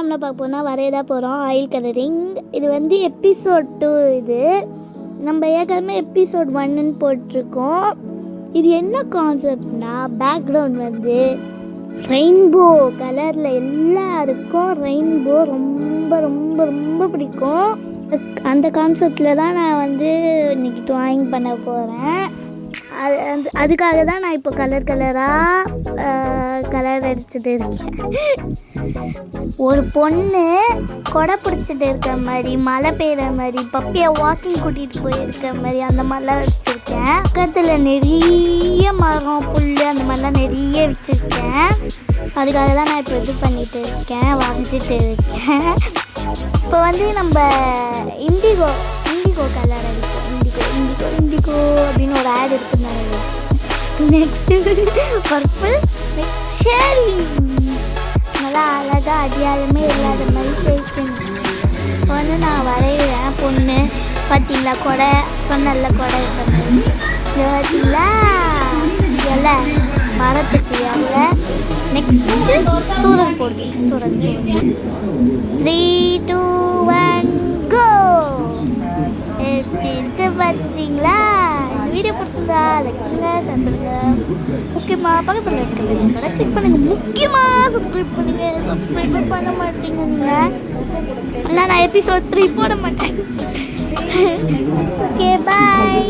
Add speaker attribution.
Speaker 1: நம்ம என்ன பார்க்க போனால் வரைய போகிறோம் ஆயில் கலரிங். இது வந்து எபிசோட் 2. இது நம்ம ஏற்கனவே எபிசோட் 1ன்னு போட்டிருக்கோம். இது என்ன கான்செப்ட்னா, பேக்ரவுண்ட் வந்து ரெயின்போ கலரில் எல்லாருக்கும் ரெயின்போ ரொம்ப ரொம்ப ரொம்ப பிடிக்கும். அந்த கான்செப்டில் தான் நான் வந்து இன்றைக்கி ட்ராயிங் பண்ண போகிறேன். அதுக்காக தான் நான் இப்போ கலர் அடிச்சுட்டு இருக்கேன். ஒரு பொண்ணு கொடை பிடிச்சிட்டு இருக்கிற மாதிரி, மழை பெய்கிற மாதிரி, பப்பியை வாக்கிங் கூட்டிகிட்டு போயிருக்கிற மாதிரி அந்த மாதிரிலாம் வச்சுருக்கேன். பக்கத்தில் நிறைய மரம் புல் அந்த மாதிரிலாம் நிறைய வச்சுருக்கேன். அதுக்காக தான் நான் இப்போ இது பண்ணிகிட்டு இருக்கேன், வரைஞ்சிட்டு இருக்கேன். இப்போ வந்து நம்ம இண்டிகோ கலர் அடிப்போம். இண்டிகோ அப்படின்னு ஒரு ஆட் இருக்குன்னு. Next purple, next saree. நல்லா அழகாக அடியாலுமே இல்லாத மாதிரி பேசுங்க. இப்போ வந்து நான் வரைகிறேன். பொண்ணு பார்த்தீங்களா, கொடை சொன்னல, கொடை பார்த்தீங்களா, இலை மரத்துக்கு இலை. நெக்ஸ்ட்டு தூரம் போடுங்க. 3, 2, 1 கோ. எப்படி இருக்கு பார்த்தீங்களா? இந்த வீடியோ பிடிச்சிருந்தா லைக் பண்ணுங்க, ஷேர் பண்ணுங்க. முக்கியமாக பக்கத்தில் இருக்கிற கிளிக் பண்ணுங்க. முக்கியமாக சப்ஸ்கிரைப் பண்ணுங்க. சப்ஸ்கிரைப் பண்ண மாட்டேங்குங்க. ஆனால் நான் எபிசோட் 3 போட மாட்டேன். ஓகே, பாய்.